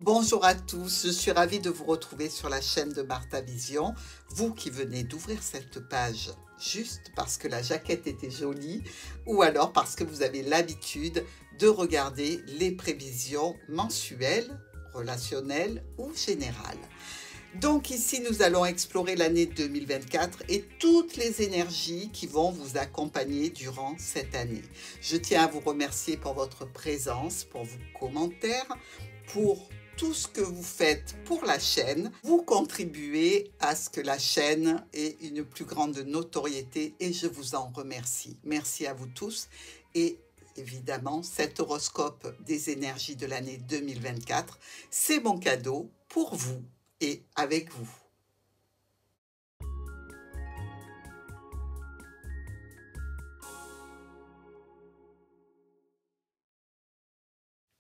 Bonjour à tous, je suis ravie de vous retrouver sur la chaîne de Martha Vision. Vous qui venez d'ouvrir cette page juste parce que la jaquette était jolie ou alors parce que vous avez l'habitude de regarder les prévisions mensuelles, relationnelles ou générales. Donc ici, nous allons explorer l'année 2024 et toutes les énergies qui vont vous accompagner durant cette année. Je tiens à vous remercier pour votre présence, pour vos commentaires, pour tout ce que vous faites pour la chaîne. Vous contribuez à ce que la chaîne ait une plus grande notoriété et je vous en remercie. Merci à vous tous et évidemment, cet horoscope des énergies de l'année 2024, c'est mon cadeau pour vous et avec vous.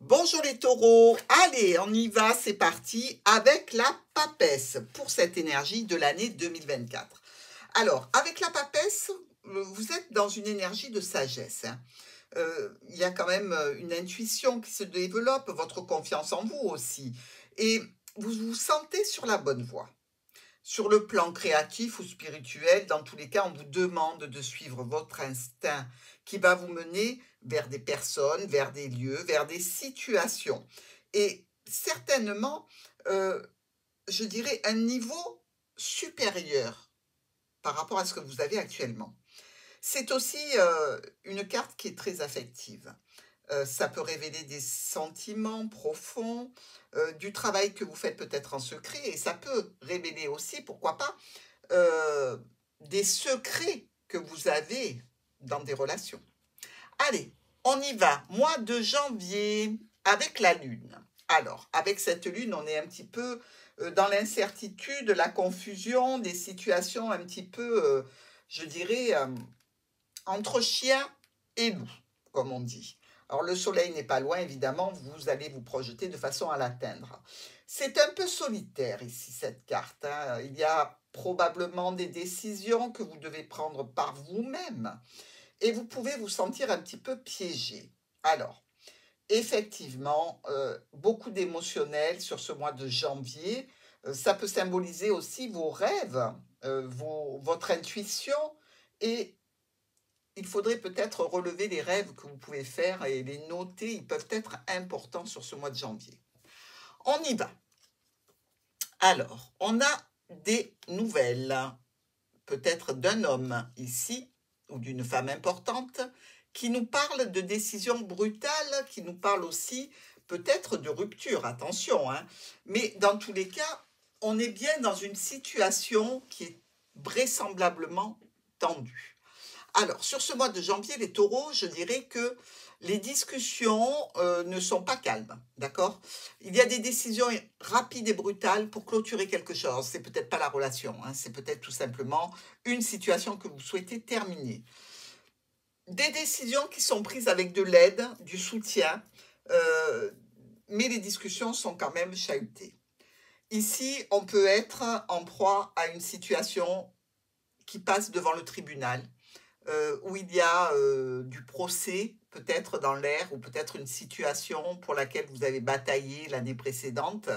Bonjour les taureaux, allez on y va, c'est parti avec la papesse pour cette énergie de l'année 2024. Alors avec la papesse, vous êtes dans une énergie de sagesse. Il y a quand même une intuition qui se développe, votre confiance en vous aussi. Et vous vous sentez sur la bonne voie. Sur le plan créatif ou spirituel, dans tous les cas, on vous demande de suivre votre instinct qui va vous mener vers des personnes, vers des lieux, vers des situations. Et certainement, je dirais, un niveau supérieur par rapport à ce que vous avez actuellement. C'est aussi une carte qui est très affective. Ça peut révéler des sentiments profonds, du travail que vous faites peut-être en secret, et ça peut révéler aussi, pourquoi pas, des secrets que vous avez dans des relations. Allez, on y va. Mois de janvier, avec la Lune. Alors, avec cette Lune, on est un petit peu dans l'incertitude, la confusion, des situations un petit peu, je dirais, entre chien et loup, comme on dit. Alors, le soleil n'est pas loin, évidemment, vous allez vous projeter de façon à l'atteindre. C'est un peu solitaire ici, cette carte, hein. Il y a probablement des décisions que vous devez prendre par vous-même et vous pouvez vous sentir un petit peu piégé. Alors, effectivement, beaucoup d'émotionnel sur ce mois de janvier. Ça peut symboliser aussi vos rêves, votre intuition et il faudrait peut-être relever les rêves que vous pouvez faire et les noter. Ils peuvent être importants sur ce mois de janvier. On y va. Alors, on a des nouvelles, peut-être d'un homme ici, ou d'une femme importante, qui nous parle de décisions brutales, qui nous parle aussi peut-être de rupture, attention, hein. Mais dans tous les cas, on est bien dans une situation qui est vraisemblablement tendue. Alors, sur ce mois de janvier, les taureaux, je dirais que les discussions ne sont pas calmes, d'accord? Il y a des décisions rapides et brutales pour clôturer quelque chose. C'est peut-être pas la relation, hein, c'est peut-être tout simplement une situation que vous souhaitez terminer. Des décisions qui sont prises avec de l'aide, du soutien, mais les discussions sont quand même chahutées. Ici, on peut être en proie à une situation qui passe devant le tribunal, où il y a du procès peut-être dans l'air ou peut-être une situation pour laquelle vous avez bataillé l'année précédente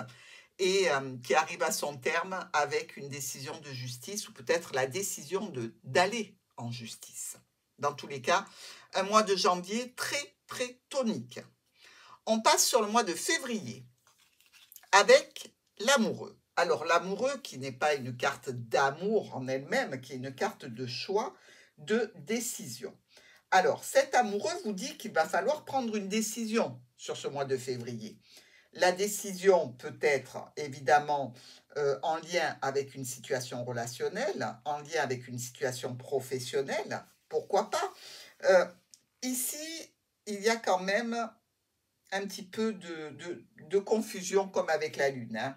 et qui arrive à son terme avec une décision de justice ou peut-être la décision d'aller en justice. Dans tous les cas, un mois de janvier très, très tonique. On passe sur le mois de février avec l'amoureux. Alors l'amoureux qui n'est pas une carte d'amour en elle-même, qui est une carte de choix, de décision. Alors cet amoureux vous dit qu'il va falloir prendre une décision sur ce mois de février. La décision peut être évidemment en lien avec une situation relationnelle, en lien avec une situation professionnelle, pourquoi pas. Ici, il y a quand même un petit peu de confusion comme avec la Lune, hein.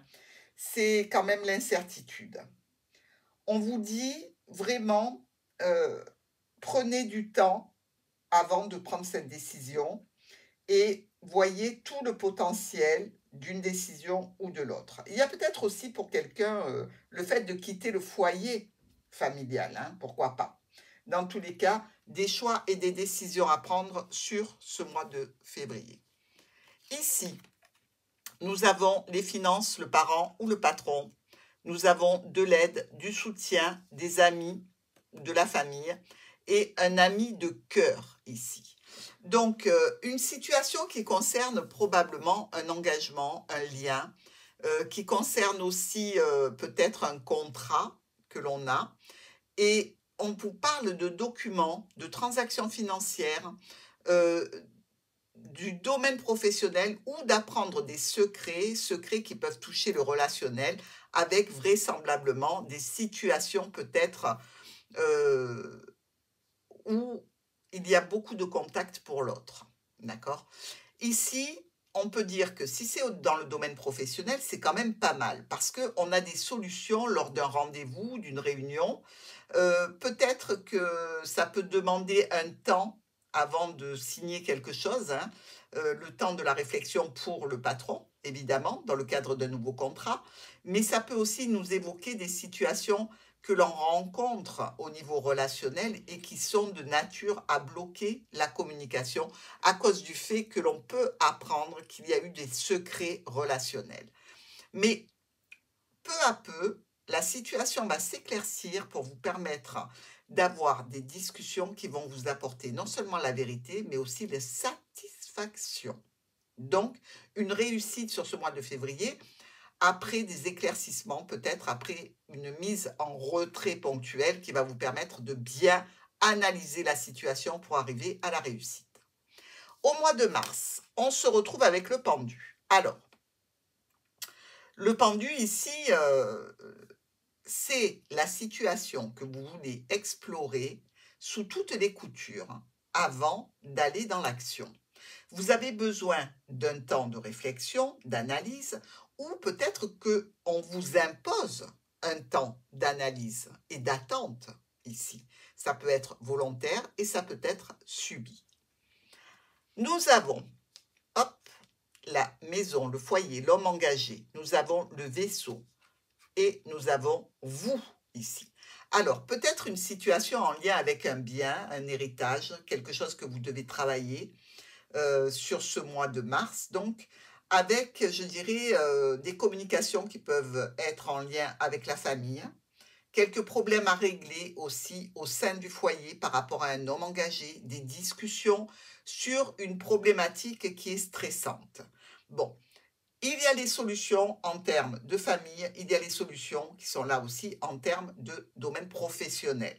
C'est quand même l'incertitude. On vous dit vraiment, prenez du temps avant de prendre cette décision et voyez tout le potentiel d'une décision ou de l'autre. Il y a peut-être aussi pour quelqu'un le fait de quitter le foyer familial, hein, pourquoi pas. Dans tous les cas, des choix et des décisions à prendre sur ce mois de février. Ici, Nous avons les finances, le parent ou le patron. Nous avons de l'aide, du soutien, des amis, de la famille et un ami de cœur ici. Donc, une situation qui concerne probablement un engagement, un lien, qui concerne aussi peut-être un contrat que l'on a. Et on vous parle de documents, de transactions financières, euh, du domaine professionnel ou d'apprendre des secrets qui peuvent toucher le relationnel avec vraisemblablement des situations peut-être euh, où il y a beaucoup de contact pour l'autre. D'accord? Ici, on peut dire que si c'est dans le domaine professionnel, c'est quand même pas mal parce qu'on a des solutions lors d'un rendez-vous, d'une réunion. Peut-être que ça peut demander un temps avant de signer quelque chose, hein, le temps de la réflexion pour le patron, évidemment, dans le cadre d'un nouveau contrat, mais ça peut aussi nous évoquer des situations que l'on rencontre au niveau relationnel et qui sont de nature à bloquer la communication à cause du fait que l'on peut apprendre qu'il y a eu des secrets relationnels. Mais peu à peu, la situation va s'éclaircir pour vous permettre d'avoir des discussions qui vont vous apporter non seulement la vérité, mais aussi la satisfaction. Donc, une réussite sur ce mois de février, après des éclaircissements, peut-être après une mise en retrait ponctuelle qui va vous permettre de bien analyser la situation pour arriver à la réussite. Au mois de mars, on se retrouve avec le pendu. Alors, le pendu ici, c'est la situation que vous voulez explorer sous toutes les coutures avant d'aller dans l'action. Vous avez besoin d'un temps de réflexion, d'analyse, ou peut-être qu'on vous impose un temps d'analyse et d'attente ici. Ça peut être volontaire et ça peut être subi. Nous avons, hop, la maison, le foyer, l'homme engagé. Nous avons le vaisseau et nous avons vous ici. Alors, peut-être une situation en lien avec un bien, un héritage, quelque chose que vous devez travailler sur ce mois de mars, donc avec, je dirais, des communications qui peuvent être en lien avec la famille, quelques problèmes à régler aussi au sein du foyer par rapport à un homme engagé, des discussions sur une problématique qui est stressante. Bon, il y a les solutions en termes de famille, il y a les solutions qui sont là aussi en termes de domaine professionnel.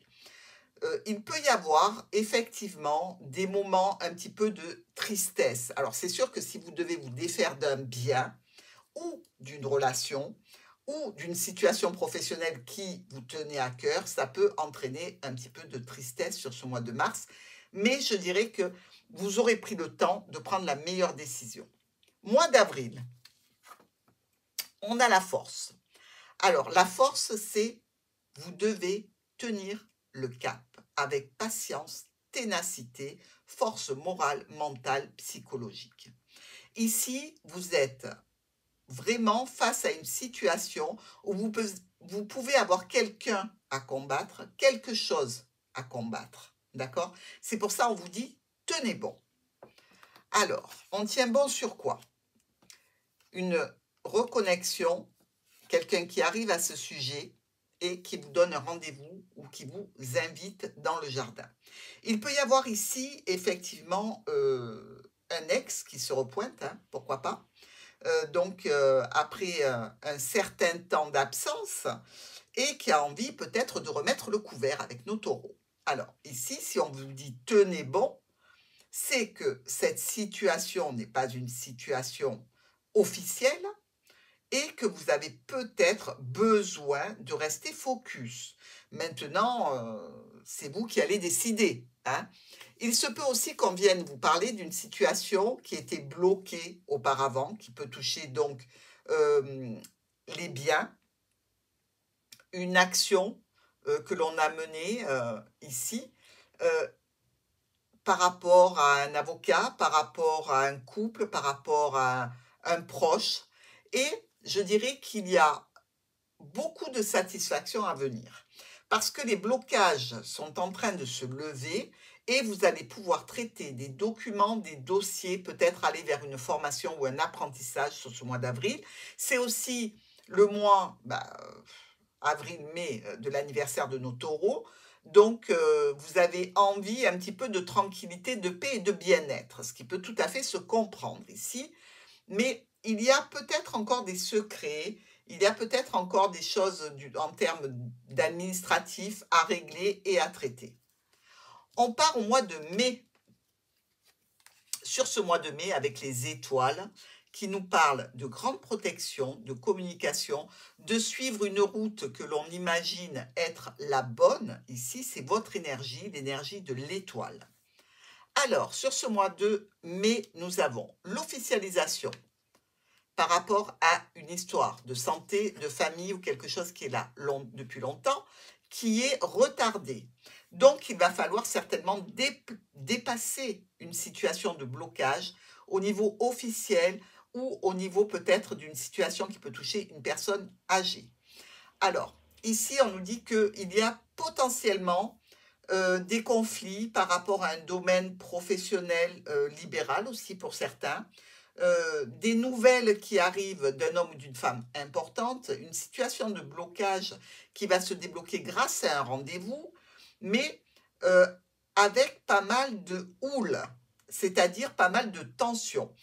Il peut y avoir effectivement des moments un petit peu de tristesse. Alors c'est sûr que si vous devez vous défaire d'un bien ou d'une relation ou d'une situation professionnelle qui vous tenait à cœur, ça peut entraîner un petit peu de tristesse sur ce mois de mars. Mais je dirais que vous aurez pris le temps de prendre la meilleure décision. Mois d'avril, on a la force. Alors la force, c'est vous devez tenir le cap avec patience, ténacité, force morale, mentale, psychologique. Ici, vous êtes vraiment face à une situation où vous pouvez avoir quelqu'un à combattre, quelque chose à combattre. D'accord? C'est pour ça qu'on vous dit, tenez bon. Alors, on tient bon sur quoi? Une reconnexion, quelqu'un qui arrive à ce sujet et qui vous donne un rendez-vous ou qui vous invite dans le jardin. Il peut y avoir ici effectivement un ex qui se repointe, hein, pourquoi pas. Donc après un certain temps d'absence et qui a envie peut-être de remettre le couvert avec nos taureaux. Alors ici, si on vous dit tenez bon, c'est que cette situation n'est pas une situation officielle, et que vous avez peut-être besoin de rester focus. Maintenant, c'est vous qui allez décider, hein. Il se peut aussi qu'on vienne vous parler d'une situation qui était bloquée auparavant, qui peut toucher donc les biens, une action que l'on a menée ici, par rapport à un avocat, par rapport à un couple, par rapport à un proche. Et je dirais qu'il y a beaucoup de satisfaction à venir parce que les blocages sont en train de se lever et vous allez pouvoir traiter des documents, des dossiers, peut-être aller vers une formation ou un apprentissage sur ce mois d'avril. C'est aussi le mois avril-mai de l'anniversaire de nos taureaux. Donc, vous avez envie un petit peu de tranquillité, de paix et de bien-être, ce qui peut tout à fait se comprendre ici. Mais il y a peut-être encore des secrets, il y a peut-être encore des choses en termes d'administratif à régler et à traiter. On part au mois de mai. Sur ce mois de mai, avec les étoiles, qui nous parlent de grande protection, de communication, de suivre une route que l'on imagine être la bonne. Ici, c'est votre énergie, l'énergie de l'étoile. Alors, sur ce mois de mai, nous avons l'officialisation par rapport à une histoire de santé, de famille ou quelque chose qui est là depuis longtemps, qui est retardée. Donc, il va falloir certainement dépasser une situation de blocage au niveau officiel ou au niveau peut-être d'une situation qui peut toucher une personne âgée. Alors, ici, on nous dit qu'il y a potentiellement des conflits par rapport à un domaine professionnel libéral aussi pour certains, des nouvelles qui arrivent d'un homme ou d'une femme importante, une situation de blocage qui va se débloquer grâce à un rendez-vous, mais avec pas mal de houle, c'est-à-dire pas mal de tensions.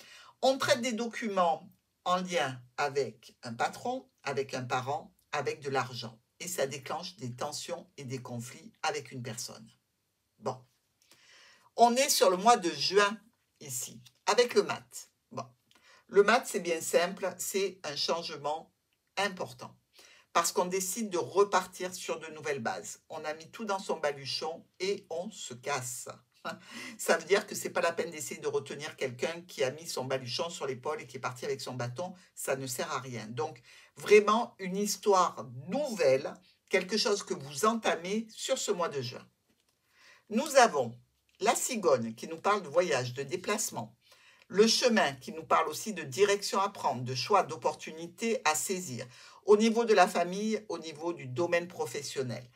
On traite des documents en lien avec un patron, avec un parent, avec de l'argent. Et ça déclenche des tensions et des conflits avec une personne. Bon. On est sur le mois de juin, ici, avec le mat. Bon. Le mat, c'est bien simple, c'est un changement important. Parce qu'on décide de repartir sur de nouvelles bases. On a mis tout dans son baluchon et on se casse. Ça veut dire que ce n'est pas la peine d'essayer de retenir quelqu'un qui a mis son baluchon sur l'épaule et qui est parti avec son bâton. Ça ne sert à rien. Donc, vraiment une histoire nouvelle, quelque chose que vous entamez sur ce mois de juin. Nous avons la cigogne qui nous parle de voyage, de déplacement. Le chemin qui nous parle aussi de direction à prendre, de choix, d'opportunités à saisir. Au niveau de la famille, au niveau du domaine professionnel.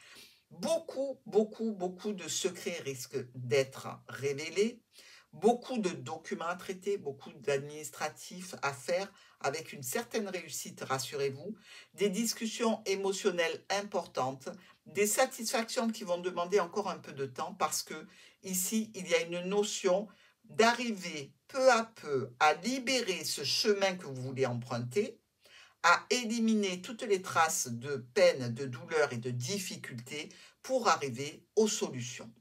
Beaucoup de secrets risquent d'être révélés, beaucoup de documents à traiter, beaucoup d'administratifs à faire avec une certaine réussite, rassurez-vous, des discussions émotionnelles importantes, des satisfactions qui vont demander encore un peu de temps parce que ici, il y a une notion d'arriver peu à peu à libérer ce chemin que vous voulez emprunter, à éliminer toutes les traces de peine, de douleur et de difficultés pour arriver aux solutions.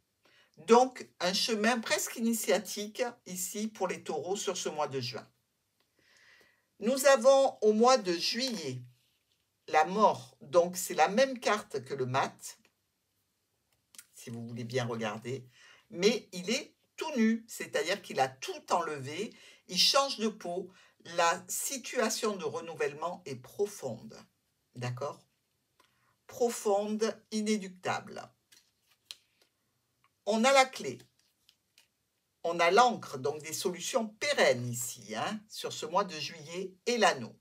Donc, un chemin presque initiatique ici pour les taureaux sur ce mois de juin. Nous avons au mois de juillet la mort. Donc, c'est la même carte que le mat, si vous voulez bien regarder. Mais il est tout nu, c'est-à-dire qu'il a tout enlevé, il change de peau. La situation de renouvellement est profonde, d'accord? Profonde, inéluctable. On a la clé, on a l'encre, donc des solutions pérennes ici, sur ce mois de juillet, et l'anneau.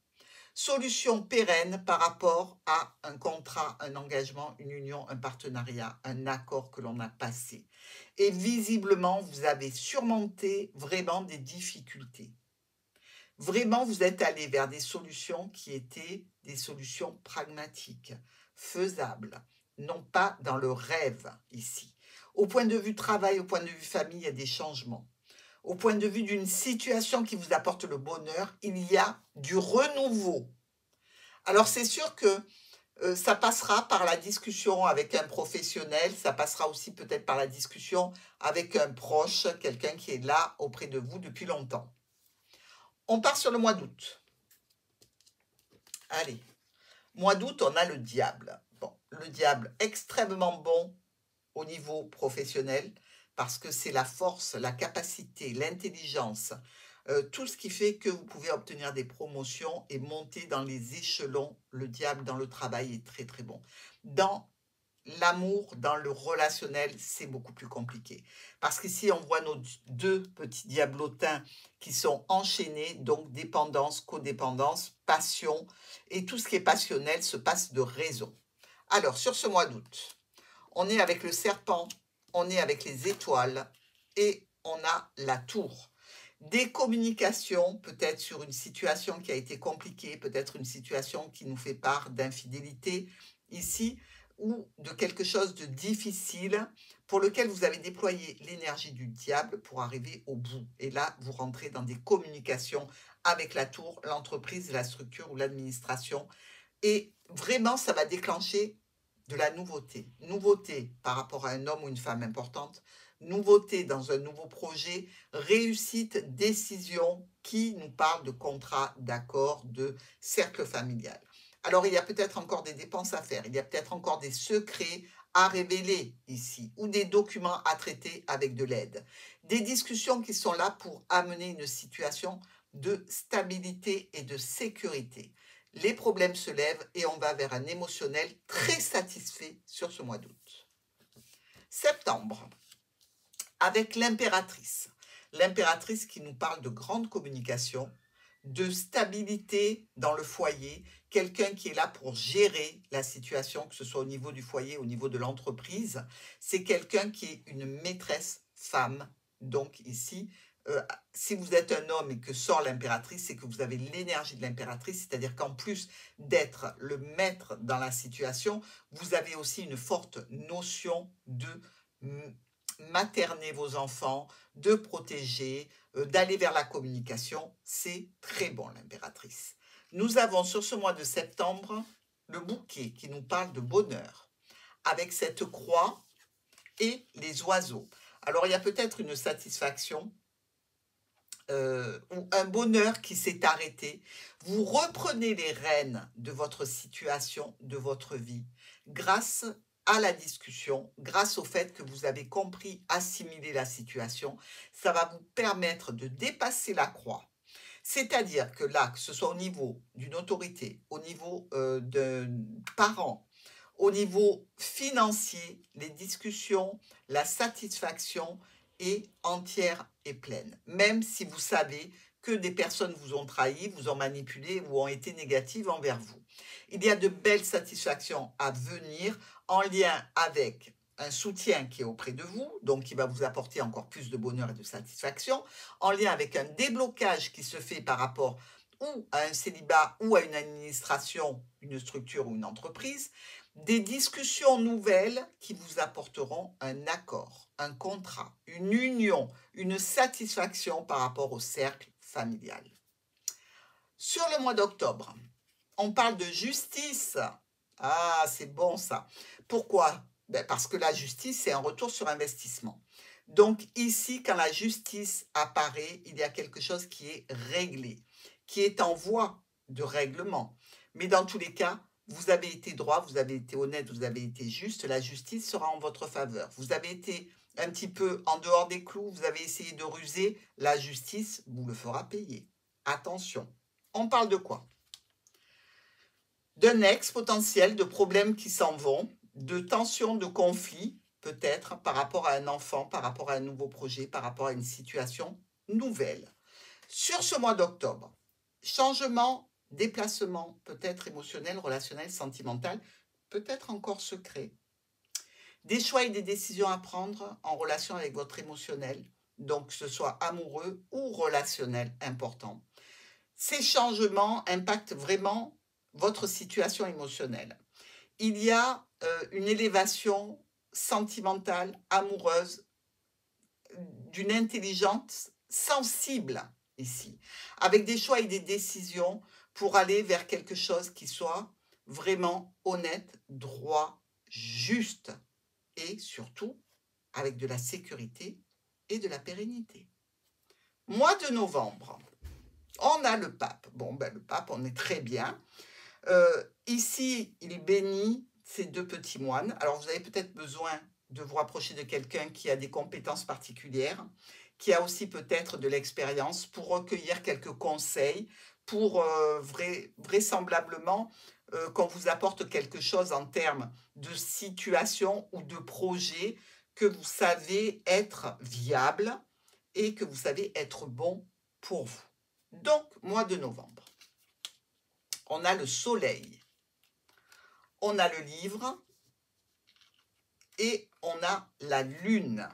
Solution pérenne par rapport à un contrat, un engagement, une union, un partenariat, un accord que l'on a passé. Et visiblement, vous avez surmonté vraiment des difficultés. Vraiment, vous êtes allé vers des solutions qui étaient des solutions pragmatiques, faisables, non pas dans le rêve ici. Au point de vue travail, au point de vue famille, il y a des changements. Au point de vue d'une situation qui vous apporte le bonheur, il y a du renouveau. Alors c'est sûr que ça passera par la discussion avec un professionnel, ça passera aussi peut-être par la discussion avec un proche, quelqu'un qui est là auprès de vous depuis longtemps. On part sur le mois d'août. Allez, mois d'août, on a le diable. Bon, le diable extrêmement bon au niveau professionnel parce que c'est la force, la capacité, l'intelligence, tout ce qui fait que vous pouvez obtenir des promotions et monter dans les échelons. Le diable dans le travail est très très bon. Dans l'amour, dans le relationnel, c'est beaucoup plus compliqué. Parce qu'ici, on voit nos deux petits diablotins qui sont enchaînés, donc dépendance, codépendance, passion, et tout ce qui est passionnel se passe de raison. Alors, sur ce mois d'août, on est avec le serpent on est avec les étoiles et on a la tour. Des communications, peut-être sur une situation qui a été compliquée, peut-être une situation qui nous fait part d'infidélité ici, ou de quelque chose de difficile pour lequel vous avez déployé l'énergie du diable pour arriver au bout. Et là, vous rentrez dans des communications avec la tour, l'entreprise, la structure ou l'administration. Et vraiment, ça va déclencher de la nouveauté. Nouveauté par rapport à un homme ou une femme importante, nouveauté dans un nouveau projet, réussite, décision qui nous parle de contrat, d'accord, de cercle familial. Alors, il y a peut-être encore des dépenses à faire, il y a peut-être encore des secrets à révéler ici, ou des documents à traiter avec de l'aide. Des discussions qui sont là pour amener une situation de stabilité et de sécurité. Les problèmes se lèvent et on va vers un émotionnel très satisfait sur ce mois d'août. Septembre, avec l'impératrice. L'impératrice qui nous parle de grande communication, de stabilité dans le foyer, quelqu'un qui est là pour gérer la situation, que ce soit au niveau du foyer, au niveau de l'entreprise. C'est quelqu'un qui est une maîtresse femme. Donc ici, si vous êtes un homme et que sort l'impératrice, c'est que vous avez l'énergie de l'impératrice, c'est-à-dire qu'en plus d'être le maître dans la situation, vous avez aussi une forte notion de materner vos enfants, de protéger, d'aller vers la communication. C'est très bon, l'impératrice. Nous avons sur ce mois de septembre le bouquet qui nous parle de bonheur, avec cette croix et les oiseaux. Alors, il y a peut-être une satisfaction ou un bonheur qui s'est arrêté. Vous reprenez les rênes de votre situation, de votre vie, grâce à la discussion, grâce au fait que vous avez compris, assimilé la situation. Ça va vous permettre de dépasser la croix. C'est-à-dire que là, que ce soit au niveau d'une autorité, au niveau d'un parent, au niveau financier, les discussions, la satisfaction est entière et pleine. Même si vous savez que des personnes vous ont trahi, vous ont manipulé ou ont été négatives envers vous. Il y a de belles satisfactions à venir en lien avec un soutien qui est auprès de vous, donc qui va vous apporter encore plus de bonheur et de satisfaction, en lien avec un déblocage qui se fait par rapport ou à un célibat ou à une administration, une structure ou une entreprise, des discussions nouvelles qui vous apporteront un accord, un contrat, une union, une satisfaction par rapport au cercle familial. Sur le mois d'octobre, on parle de justice. Ah, c'est bon ça. Pourquoi? Parce que la justice, c'est un retour sur investissement. Donc ici, quand la justice apparaît, il y a quelque chose qui est réglé, qui est en voie de règlement. Mais dans tous les cas, vous avez été droit, vous avez été honnête, vous avez été juste, la justice sera en votre faveur. Vous avez été un petit peu en dehors des clous, vous avez essayé de ruser, la justice vous le fera payer. Attention, on parle de quoi? D'un ex potentiel, de problèmes qui s'en vont, de tensions, de conflits, peut-être par rapport à un enfant, par rapport à un nouveau projet, par rapport à une situation nouvelle. Sur ce mois d'octobre, changement, déplacement, peut-être émotionnel, relationnel, sentimental, peut-être encore secret. Des choix et des décisions à prendre en relation avec votre émotionnel, donc que ce soit amoureux ou relationnel important. Ces changements impactent vraiment votre situation émotionnelle. Il y a une élévation sentimentale, amoureuse, d'une intelligence sensible ici, avec des choix et des décisions pour aller vers quelque chose qui soit vraiment honnête, droit, juste et surtout avec de la sécurité et de la pérennité. Mois de novembre, on a le pape. Bon, le pape, on est très bien. Ici, il bénit ces deux petits moines. Alors, vous avez peut-être besoin de vous rapprocher de quelqu'un qui a des compétences particulières, qui a aussi peut-être de l'expérience pour recueillir quelques conseils, pour vraisemblablement qu'on vous apporte quelque chose en termes de situation ou de projet que vous savez être viable et que vous savez être bon pour vous. Donc, mois de novembre, on a le soleil, on a le livre, et on a la lune.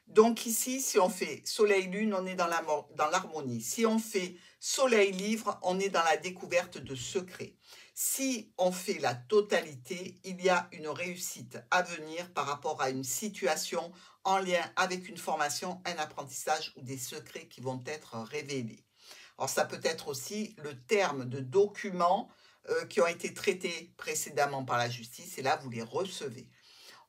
Donc ici, si on fait soleil-lune, on est dans l'harmonie. Si on fait soleil-livre, on est dans la découverte de secrets. Si on fait la totalité, il y a une réussite à venir par rapport à une situation en lien avec une formation, un apprentissage ou des secrets qui vont être révélés. Alors ça peut être aussi le terme de documents qui ont été traités précédemment par la justice et là vous les recevez.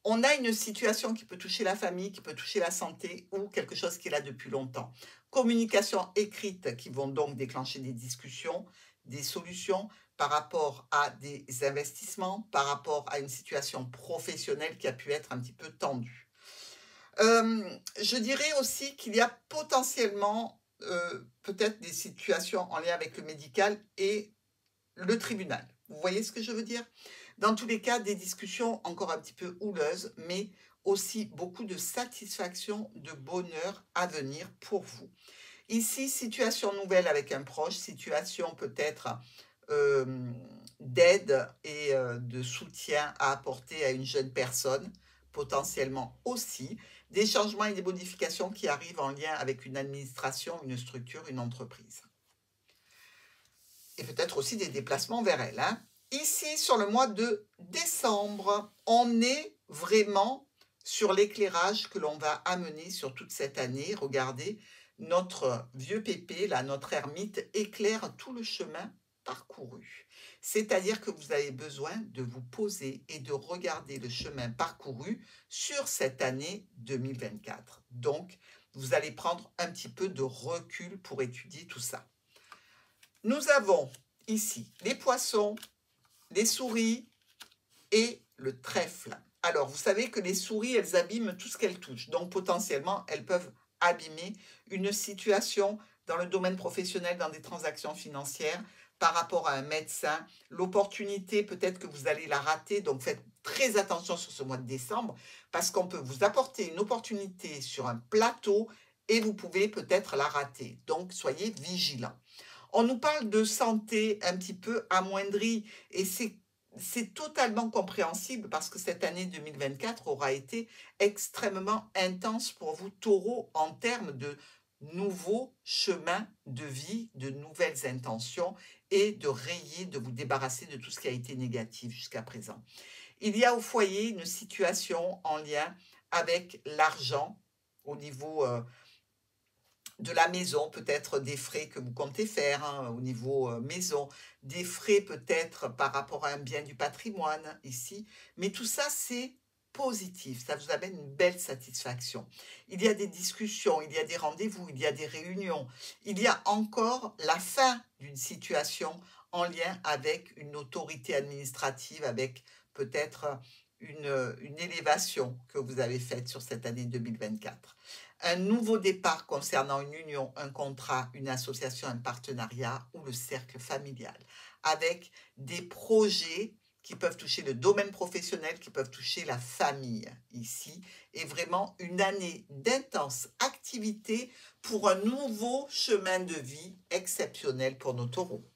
On a une situation qui peut toucher la famille, qui peut toucher la santé ou quelque chose qui est là depuis longtemps. Communication écrite qui vont donc déclencher des discussions, des solutions par rapport à des investissements, par rapport à une situation professionnelle qui a pu être un petit peu tendue. Je dirais aussi qu'il y a potentiellement peut-être des situations en lien avec le médical et le tribunal. Vous voyez ce que je veux dire? Dans tous les cas, des discussions encore un petit peu houleuses, mais aussi beaucoup de satisfaction, de bonheur à venir pour vous. Ici, situation nouvelle avec un proche, situation peut-être d'aide et de soutien à apporter à une jeune personne, potentiellement aussi, des changements et des modifications qui arrivent en lien avec une administration, une structure, une entreprise. Et peut-être aussi des déplacements vers elle. Ici, sur le mois de décembre, on est vraiment sur l'éclairage que l'on va amener sur toute cette année. Regardez, notre vieux pépé, là, notre ermite, éclaire tout le chemin parcouru. C'est-à-dire que vous avez besoin de vous poser et de regarder le chemin parcouru sur cette année 2024. Donc, vous allez prendre un petit peu de recul pour étudier tout ça. Nous avons ici les poissons, les souris et le trèfle. Alors, vous savez que les souris, elles abîment tout ce qu'elles touchent. Donc, potentiellement, elles peuvent abîmer une situation dans le domaine professionnel, dans des transactions financières, par rapport à un médecin. L'opportunité, peut-être que vous allez la rater. Donc, faites très attention sur ce mois de décembre, parce qu'on peut vous apporter une opportunité sur un plateau et vous pouvez peut-être la rater. Donc, soyez vigilants. On nous parle de santé un petit peu amoindrie et c'est totalement compréhensible parce que cette année 2024 aura été extrêmement intense pour vous, taureaux, en termes de nouveaux chemins de vie, de nouvelles intentions et de rayer, de vous débarrasser de tout ce qui a été négatif jusqu'à présent. Il y a au foyer une situation en lien avec l'argent au niveau de la maison, peut-être des frais que vous comptez faire au niveau maison, des frais peut-être par rapport à un bien du patrimoine ici, mais tout ça c'est positif, ça vous amène une belle satisfaction. Il y a des discussions, il y a des rendez-vous, il y a des réunions, il y a encore la fin d'une situation en lien avec une autorité administrative, avec peut-être une élévation que vous avez faite sur cette année 2024. Un nouveau départ concernant une union, un contrat, une association, un partenariat ou le cercle familial, avec des projets qui peuvent toucher le domaine professionnel, qui peuvent toucher la famille ici, et vraiment une année d'intense activité pour un nouveau chemin de vie exceptionnel pour nos taureaux.